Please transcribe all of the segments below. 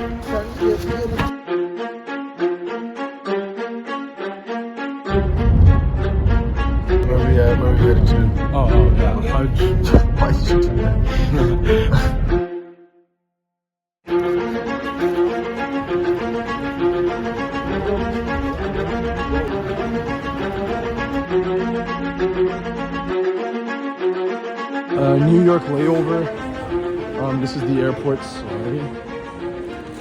Where we headed to? Oh yeah, Hajj. Why did you do that? New York layover. This is the airport. Sorry.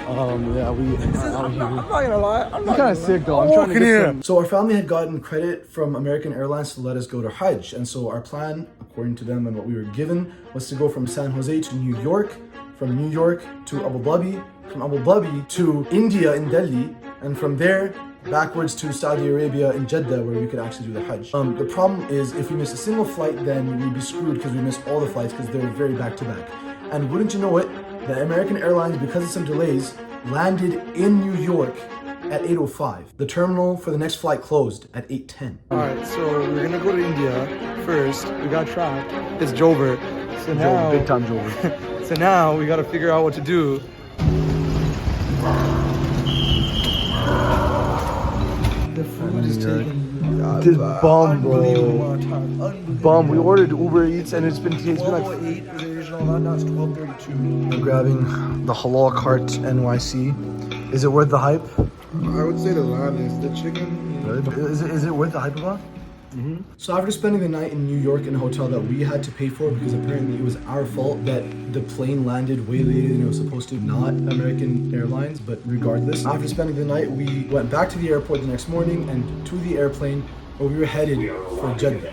Yeah, we are out here. I'm not gonna lie. I'm kind of sick though. I'm trying to get here. some. So our family had gotten credit from American Airlines to let us go to Hajj, and so our plan, according to them and what we were given, was to go from San Jose to New York, from New York to Abu Dhabi, from Abu Dhabi to India in Delhi, and from there backwards to Saudi Arabia in Jeddah, where we could actually do the Hajj. The problem is if we miss a single flight, then we'd be screwed because we missed all the flights because they were very back to back. And wouldn't you know it, the American Airlines, because of some delays, landed in New York at 8:05. The terminal for the next flight closed at 8:10. Alright, so we're gonna go to India first. We got trapped. It's Jover. So now, Big time Jover. so now we gotta figure out what to do. The food is taking This bomb, bro. unbelievable amount of time. Unbelievable. Bomb. We ordered Uber Eats and it's been like 12:08 was the original amount, now it's 12:32. I'm grabbing the halal cart NYC. Is it worth the hype? I would say the lamb is the chicken. Is it worth the hype about? So after spending the night in New York in a hotel that we had to pay for because apparently it was our fault that the plane landed way later than it was supposed to, not American Airlines, but regardless. After spending the night, we went back to the airport the next morning and to the airplane where we were headed for Jeddah.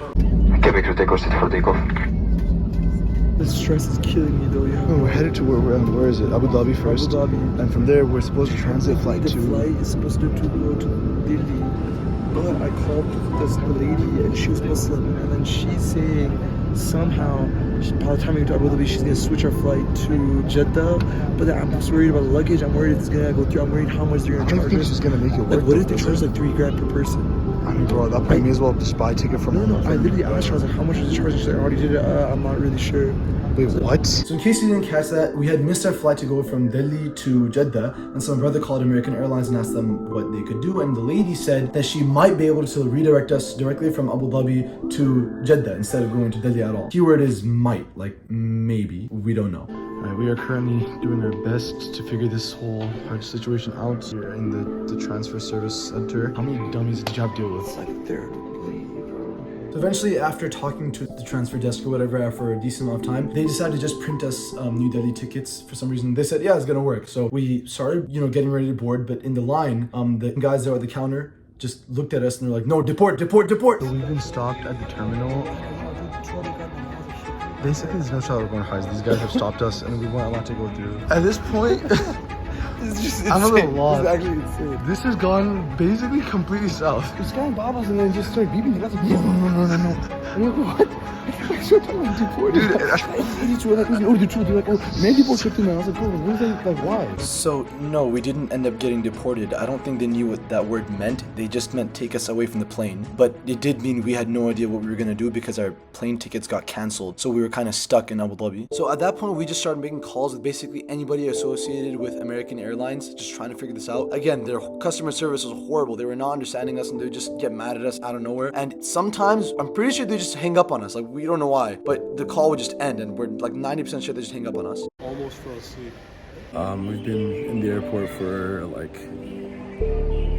The stress is killing me though, yeah. No, we're headed to where is it? Abu Dhabi first. Abu Dhabi. And from there, we're supposed to transit flight The to... flight is supposed to go to Delhi, but I called this lady and she was Muslim, and then she's saying somehow by the time we get to Abu Dhabi, she's gonna switch our flight to Jeddah. But then I'm just worried about the luggage. I'm worried if it's gonna go through. I'm worried how much they're I gonna don't charge think us. she's gonna make it work. Like, what if though, they charge like $3,000 per person? I mean, bro, at that point, may as well just buy a ticket from... No, I literally asked her. I was like, how much is the charge? She's like, I already did it. I'm not really sure. Wait, what? So in case you didn't catch that, we had missed our flight to go from Delhi to Jeddah, and so my brother called American Airlines and asked them what they could do, and the lady said that she might be able to redirect us directly from Abu Dhabi to Jeddah instead of going to Delhi at all. Keyword is might, like maybe, we don't know. Alright, we are currently doing our best to figure this whole hard situation out. We're in the transfer service center. How many dummies did you have to deal with? Like they're. So eventually, after talking to the transfer desk or whatever for a decent amount of time, they decided to just print us New Delhi tickets for some reason. They said, yeah, it's gonna work. So we started, getting ready to board, but in the line, the guys there at the counter just looked at us and they're like, no, deport, deport, deport. So we've been stopped at the terminal. Basically, there's no shot we're going to Hajj. These guys have stopped us and we weren't allowed to go through. At this point, It's just insane. I'm a little lost. It's actually insane. This has gone basically completely south. This guy bobbles and then just started beeping. The guy's like, no. I'm like, what? I swear to God, Dude, They're like, oh, many people shipped in there. I was like, bro, what is that? Like, why? So, no, we didn't end up getting deported. I don't think they knew what that word meant. They just meant take us away from the plane. But it did mean we had no idea what we were going to do because our plane tickets got cancelled. So we were kind of stuck in Abu Dhabi. So at that point, we just started making calls with basically anybody associated with American Airlines, just trying to figure this out. Again, their customer service was horrible. They were not understanding us and they would just get mad at us out of nowhere. And sometimes, I'm pretty sure they just hang up on us. Like, we don't know why. But the call would just end and we're like 90% sure they just hang up on us. Almost fell asleep. We've been in the airport for like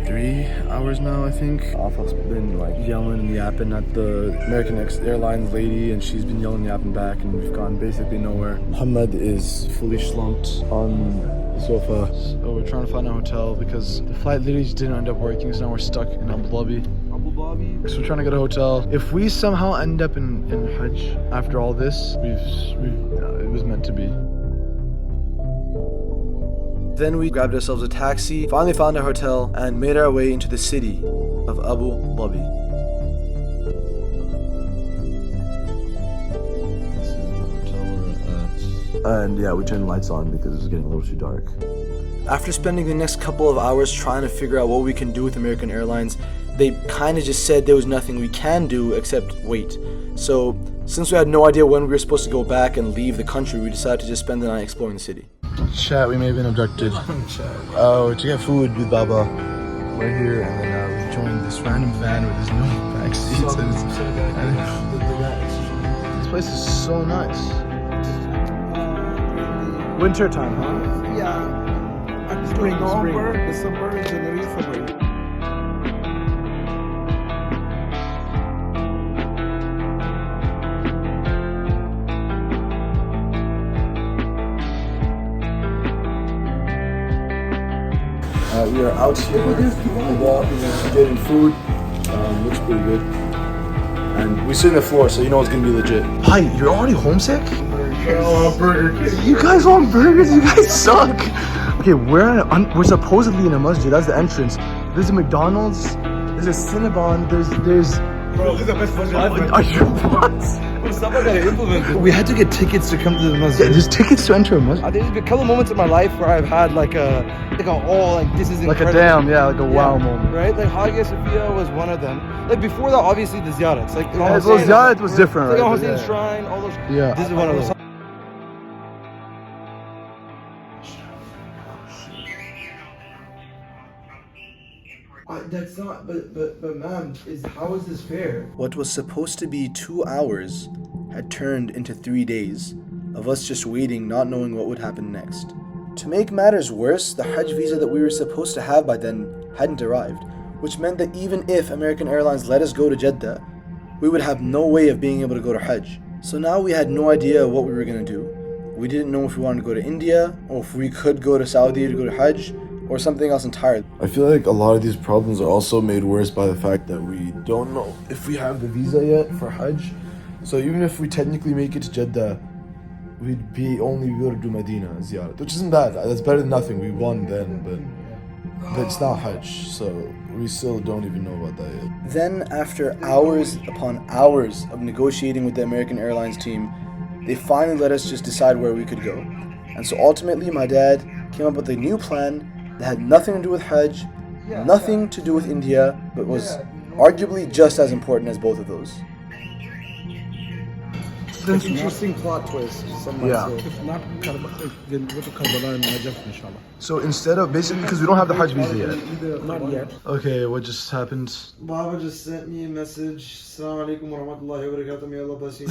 3 hours now, I think. Alpha's been like yelling and yapping at the American Airlines lady, and she's been yelling and yapping back, and we've gone basically nowhere. Muhammad is fully slumped on the sofa. So we're trying to find a hotel because the flight literally just didn't end up working, so now we're stuck in Abu Dhabi. So we're trying to get a hotel. If we somehow end up in Hajj after all this, it was meant to be. Then we grabbed ourselves a taxi, finally found a hotel, and made our way into the city of Abu Dhabi. This is the hotel we're at. And yeah, we turned the lights on because it was getting a little too dark. After spending the next couple of hours trying to figure out what we can do with American Airlines, they kind of just said there was nothing we can do except wait. So since we had no idea when we were supposed to go back and leave the country, we decided to just spend the night exploring the city. Chat, we may have been abducted. To get food with Baba. We're here, and then we joined this random van with there's no back seats. This place is so nice. Winter time, huh? Yeah. November, December, January, February. We are out here in the walk, we're getting food. Looks pretty good. And we sit on the floor, so you know it's gonna be legit. Hi, you're already homesick? Burger King. You guys want burgers? You guys suck. Okay, we're supposedly in a masjid. That's the entrance. There's a McDonald's. There's a Cinnabon. There's. Bro, this is the best masjid ever. Are you what? Someone gotta implement it. We had to get tickets to come to the Yeah, masjid. there's tickets to enter a masjid. There's been a couple moments in my life where I've had like this is Like incredible. a damn, yeah, like a wow moment. Right? Like Hagia Sophia was one of them. Like before that, obviously the Ziyarah. It's like Yeah, it was different, like right? Al Hussein Yeah. Shrine, all those. Yeah. This is one of those. That's not, but ma'am, how is this fair? What was supposed to be 2 hours had turned into 3 days of us just waiting, not knowing what would happen next. To make matters worse, the Hajj visa that we were supposed to have by then hadn't arrived, which meant that even if American Airlines let us go to Jeddah, we would have no way of being able to go to Hajj. So now we had no idea what we were going to do. We didn't know if we wanted to go to India, or if we could go to Saudi to go to Hajj, or something else entirely. I feel like a lot of these problems are also made worse by the fact that we don't know if we have the visa yet for Hajj. So even if we technically make it to Jeddah, we'd be only able to do Medina Ziyarat, which isn't bad. That's better than nothing. We won then, but it's not Hajj, so we still don't even know about that yet. Then, after hours upon hours of negotiating with the American Airlines team, they finally let us just decide where we could go. And so ultimately, my dad came up with a new plan that had nothing to do with Hajj, nothing to do with India, but was arguably just as important as both of those. It's an interesting plot twist. Some might Yeah. say. So instead of, basically, because we don't have the Hajj visa yet. Not yet. Okay, what just happened? Baba just sent me a message. Assalamu alaikum wa rahmatullahi wa barakatuh. May Allah bless you.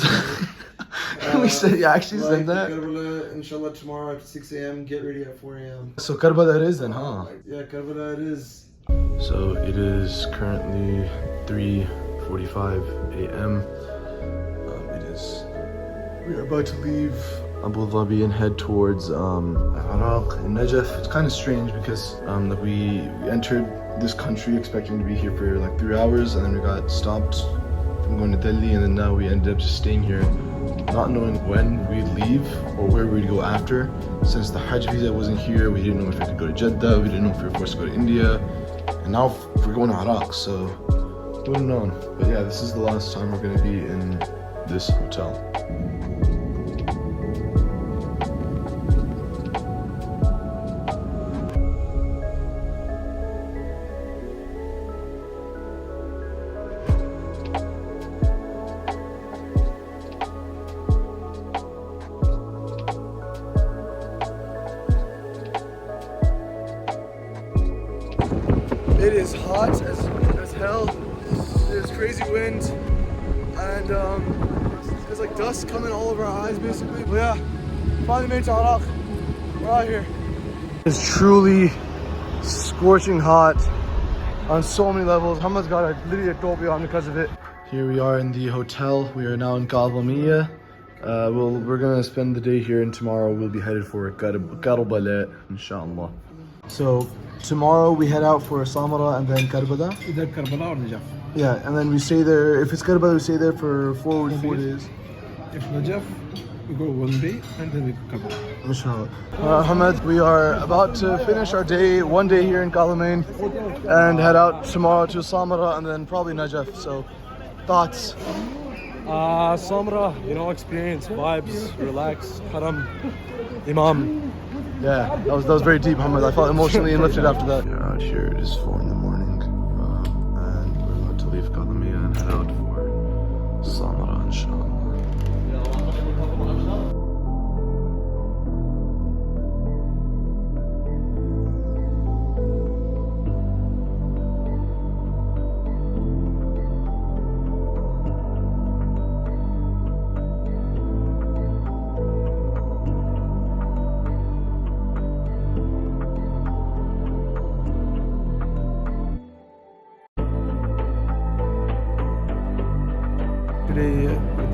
We said, yeah, actually Like said that. Karbala, inshallah, tomorrow at 6 a.m. Get ready at 4 a.m. So Karbala it is then, huh? Yeah, Karbala it is. So it is currently 3:45 a.m. It is. We are about to leave Abu Dhabi and head towards Iraq and Najaf. It's kind of strange because like we entered this country expecting to be here for like 3 hours, and then we got stopped from going to Delhi, and then now we ended up just staying here, not knowing when we'd leave or where we'd go after. Since the Hajj visa wasn't here, we didn't know if we could go to Jeddah, we didn't know if we were forced to go to India, and now we're going to Iraq, so who would have known? But yeah, this is the last time we're going to be in this hotel. It is hot as hell. There's crazy wind, and there's like dust coming all over our eyes, basically. But yeah, finally made it to Iraq. We're out here. It's truly scorching hot on so many levels. Hamid's got literally a topi on because of it. Here we are in the hotel. We are now in Qalbamiya. We're gonna spend the day here, and tomorrow we'll be headed for Karbala, inshallah. So tomorrow we head out for Samara and then Karbala. Either Karbala or Najaf. Yeah, and then we stay there. If it's Karbala, we stay there for 4 days. If Najaf, we go one day and then we go Karbala. Inshallah. Hamid, we are about to finish our day, one day here in Qalamain, and head out tomorrow to Samara and then probably Najaf. So, thoughts? Samra, experience, vibes, relax, haram, imam. Yeah, that was very deep, Hamid. I felt emotionally lifted after that. We're out here. It is 4 in the morning, and we're about to leave Qalamiya and head out for Samara, inshallah.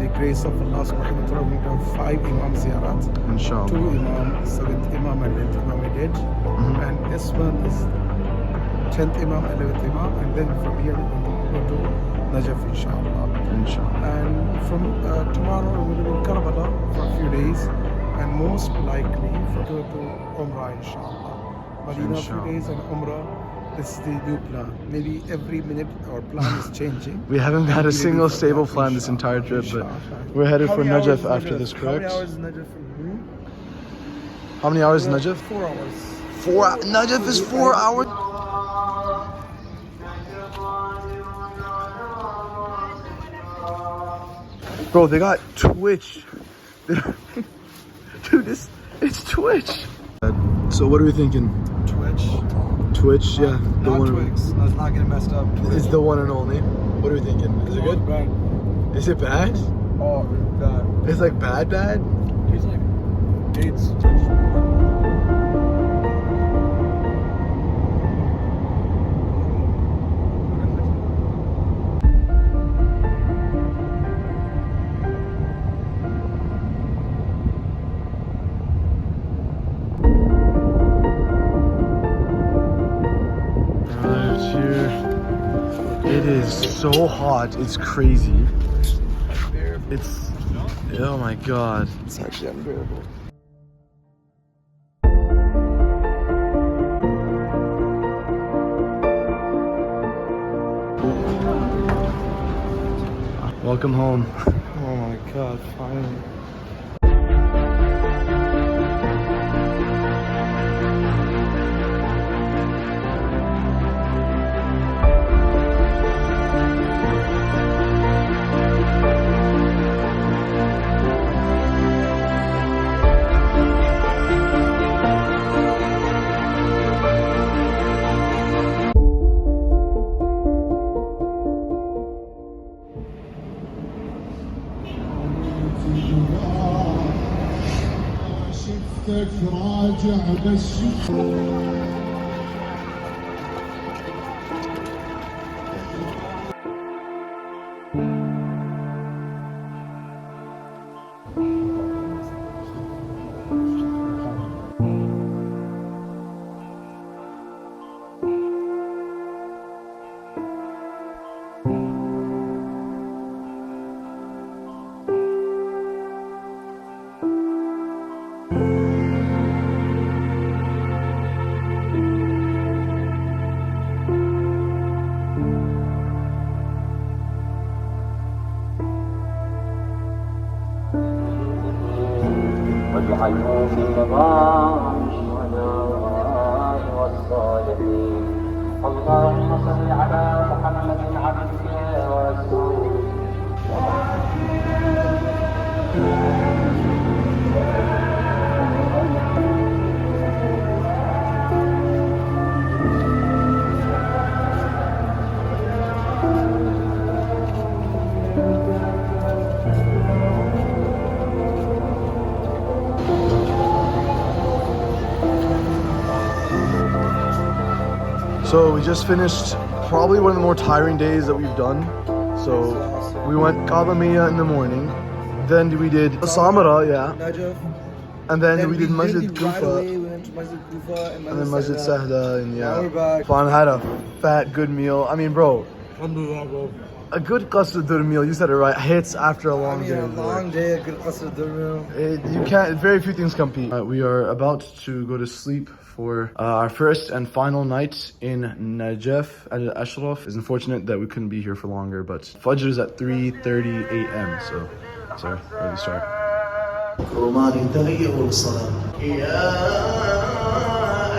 the grace of Allah subhanahu wa ta'ala, we're going to have 5 Imam Ziyarat. 2 Inshallah. Imam, 7th Imam, and 10th Imam we did. And this one is 10th Imam, 11th Imam, and then from here we're going to Najaf, inshallah. Inshallah. And from tomorrow we're going to be in Karbala for a few days, and most likely we're going to Umrah, inshallah. Medina, a few Inshallah. days, and Umrah. This is the new plan. Maybe every minute our plan is changing. We haven't had a Maybe single for stable that, plan this inshallah, entire trip, but inshallah. we're headed How for many hours Najaf is after Najaf? this, How correct? many hours is Najaf from here? How many hours is Najaf? 4 hours. 4 hours. Najaf is 4 hours. Bro, they got Twitch. Dude, it's Twitch. So what are we thinking? Twitch. Twitch, yeah. The Not one Twix. Let's not get it messed up. is the one and only. What are we thinking? Is it good? Bad. Is it bad? Oh, bad. It's like bad? He's like AIDS. Arrived here. It is so hot. It's crazy. It's oh my god. It's actually unbearable. Welcome home. Oh my god, finally. شفتك راجع بالشفت واجعله في نظام الشهداء والصالحين اللهم صل على محمد عبدك ورسولك So we just finished probably one of the more tiring days that we've done. So we went Kaaba Mia in the morning. Then we did Samara, yeah. Najaf. And then we did Masjid literally right away, Kufa. we went to Masjid Kufa And then Masjid Sahda. And Now we're yeah. back. Fun, had a fat, good meal. I mean, bro, Alhamdulillah, bro. a good qasr dur meal, you said it right, hits after a I long mean, day. a of work. long day, a good qasr durmil. You can't, very few things compete. We are about to go to sleep for our first and final night in Najaf al-Ashraf. It's unfortunate that we couldn't be here for longer, but Fajr is at 3:30 a.m. So, sorry, ready to start. كرمان تغيروا الصلاة يا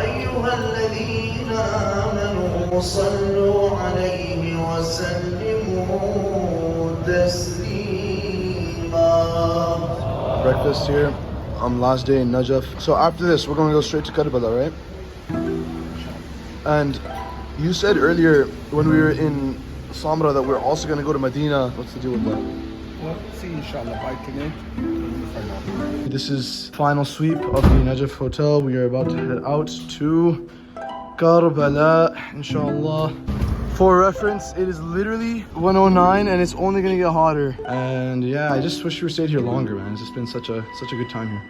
أيها الذين آمنوا صلوا عليه وسلموا تسليما. Breakfast here on last day in Najaf. So after this, we're going to go straight to Karbala, right? And you said earlier when we were in Samra that we're also going to go to Medina. What's the deal with that? Well, see, inshallah, by tonight. This is final sweep of the Najaf hotel. We are about to head out to Karbala, inshallah. For reference, it is literally 109 and it's only gonna get hotter. And yeah, I just wish we stayed here longer, man. It's just been such a good time here.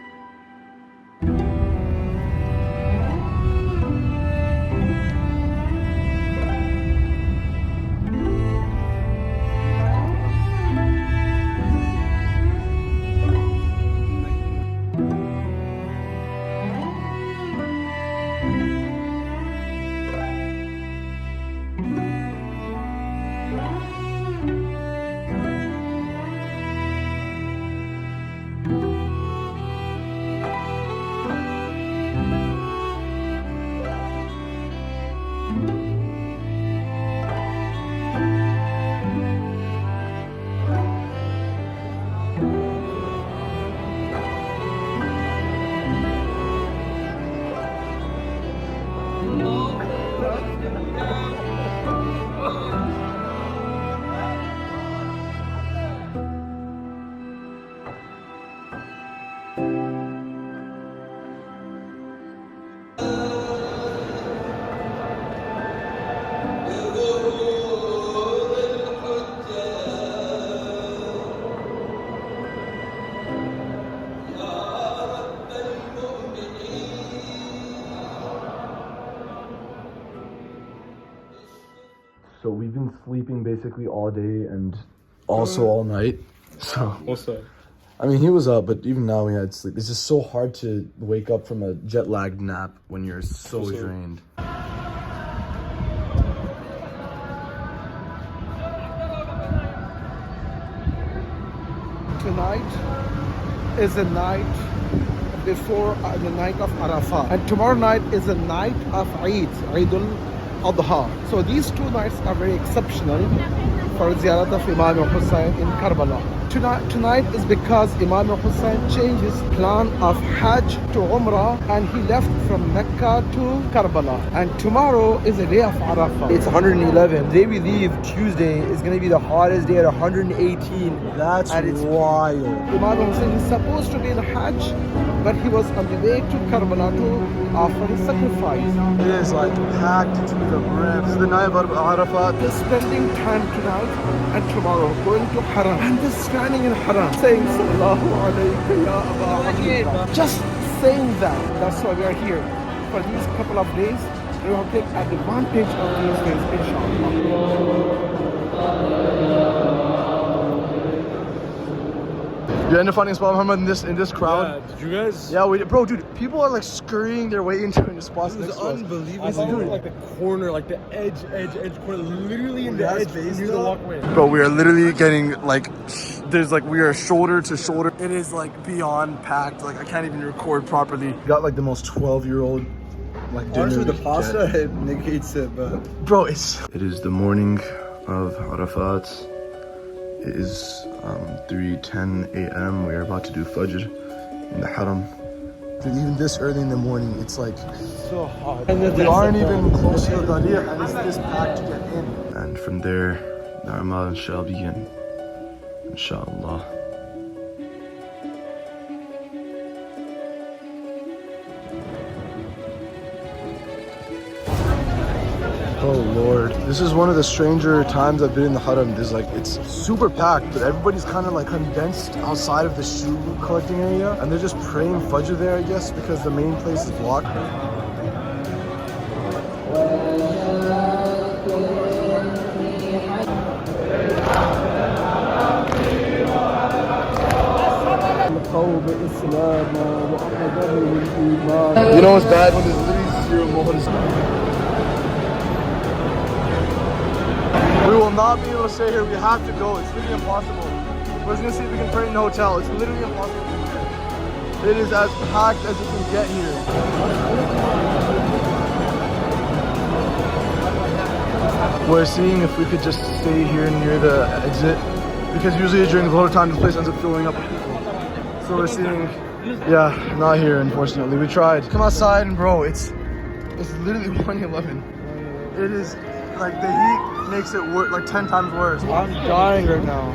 So we've been sleeping basically all day and also all night. So What's up? I mean, he was up, but even now we had sleep. It's just so hard to wake up from a jet lagged nap when you're so drained. Tonight is the night before the night of Arafat, and tomorrow night is the night of Eid al-Adha. So these 2 nights are very exceptional for Ziyarat of Imam Hussain in Karbala. Tonight is because Imam Hussain changed his plan of Hajj to Umrah and he left from Mecca to Karbala. And tomorrow is the day of Arafah. It's 111. The day we leave, Tuesday, is going to be the hottest day at 118. That's and it's wild. Imam Hussain is supposed to be in Hajj, but he was on the way to Karbala to offer his sacrifice. It is like packed to the brim. This is the night of Arafat. They're spending time tonight and tomorrow going to Haram. And they're standing in Haram saying, Sallallahu alayka ya Aba Abdullah. Just saying that. That's why we are here. For these couple of days, we will take advantage of these days, inshallah. You end up finding a spot, Muhammad, in this crowd. Yeah, did you guys? Yeah, bro, dude, people are like scurrying their way into the spots. It was unbelievable. I saw like the corner, like the edge corner, literally in the edge near the walkway. Bro, we are literally getting like, we are shoulder to shoulder. It is like beyond packed. Like I can't even record properly. Got like the most 12-year-old like dinner. Honestly, the we could pasta, get. it negates it, but... Bro, it is the morning of Arafat. It is 3:10 a.m. We are about to do Fajr in the Haram. Dude, even this early in the morning, it's like So hot. we aren't even close to the Dariyah and it's this packed to get in. And from there, the Amal shall begin. Inshallah. Oh Lord, this is one of the stranger times I've been in the Haram. There's like, it's super packed, but everybody's kind of like condensed outside of the shoe collecting area, and they're just praying Fajr there, I guess, because the main place is blocked. You know what's bad when there's literally 0 moments. We will not be able to stay here. We have to go. It's literally impossible. We're just gonna see if we can pray in the hotel. It's literally impossible. It is as packed as you can get here. We're seeing if we could just stay here near the exit, because usually during the lower time this place ends up filling up with people. So we're seeing, yeah, not here unfortunately. We tried. Come outside and bro, it's literally 111. It is like the heat makes it like 10 times worse. I'm dying right now.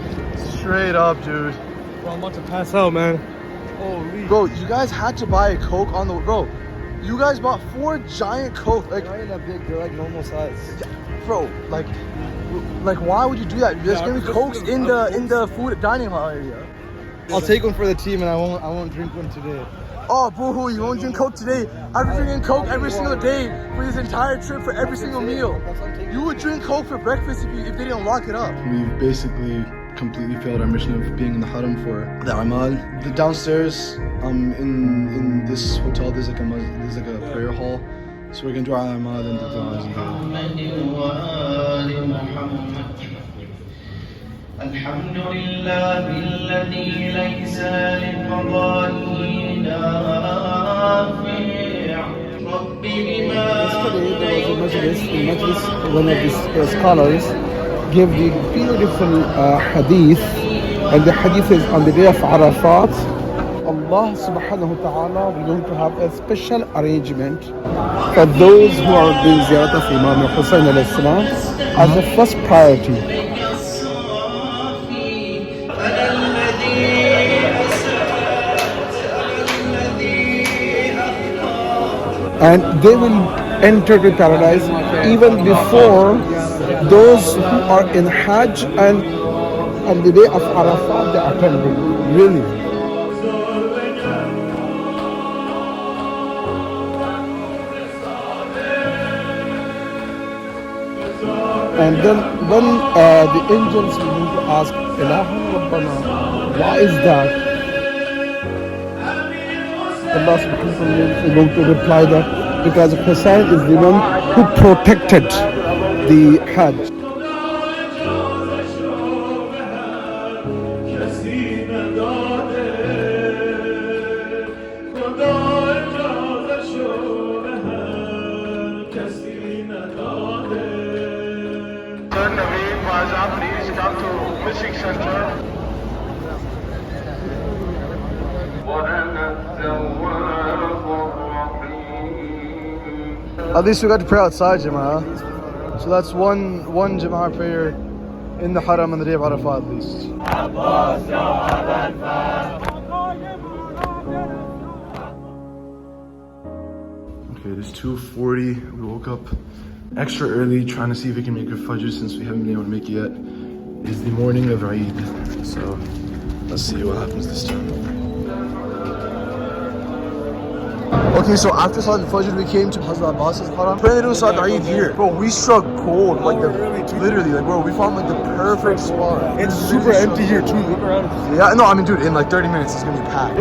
Straight up, dude. Bro, I'm about to pass out, man. Holy. Bro, you guys had to buy a Coke on the bro. You guys bought 4 giant Coke. Like, They're not that big, they're like normal size. bro, like why would you do that? You're just giving me Cokes in the food dining hall area. I'll take one for the team and I won't drink one today. Oh, boo-hoo, you won't drink Coke today. I've been drinking Coke every single day for this entire trip, for every single meal. You would drink Coke for breakfast if they didn't lock it up. We've basically completely failed our mission of being in the haram for the amal. The downstairs, in this hotel, there's like a prayer hall. So we're gonna do our amal and the du'as and الحمد لله الذي ليس لقضائه دافع رب بما Yesterday there was a majlis. In majlis, one of the scholars gave the beautiful hadith, and the hadith is on the day of Arafat. Allah subhanahu wa ta'ala is going to have a special arrangement for those who are doing ziyarat of Imam Hussein alayhi salam as a first priority. And they will enter the paradise even before those who are in Hajj and on the day of Arafat they attended. Really. And then when the angels will going to ask, Ilahun Rabbana, why is that? Allah subhanahu wa ta'ala is going to reply that because Hussein is the one who protected the Hajj. Please come to Fishing Center. At least we got to pray outside, Jama'ah. So that's one Jama'ah prayer in the Haram on the day of Arafat at least. Okay, it is 2:40. We woke up extra early trying to see if we can make a Fajr since we haven't been able to make it yet. It is the morning of Eid. So let's see what happens this time. Okay, so after Salat al-Fajr, we came to Hazrat Abbas's Haram. Praying to do Salat al-Eid here. Bro, we struck gold. Like, literally, like, bro, we found, like, the perfect spot. It's super empty here too. Look around. Yeah, no, I mean, dude, in, like, 30 minutes, it's gonna be packed.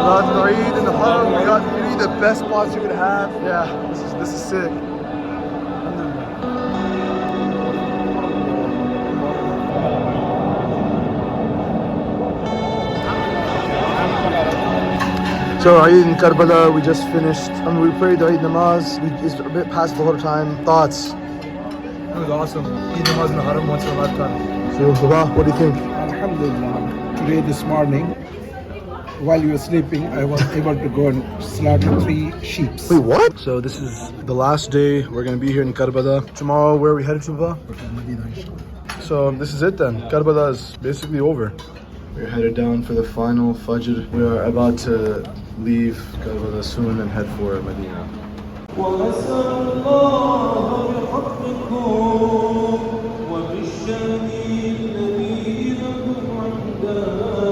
Salat al-Eid in the Haram, we got really the best spots you could have. Yeah, this is sick. So Eid in Karbala, we just finished. I mean, we prayed the Eid namaz. It's a bit past Dhuhr time. Thoughts? It was awesome. Eid namaz in the Haram once in a lifetime. So, Baba, what do you think? Alhamdulillah. Today, this morning, while you were sleeping, I was able to go and slaughter 3 sheep. Wait, what? So this is the last day. We're gonna be here in Karbala. Tomorrow, where are we headed to, Baba? So this is it then. Karbala is basically over. We're headed down for the final Fajr. We are about to leave Karbala soon and head for Medina. وبالشهيد الذي لكم عندها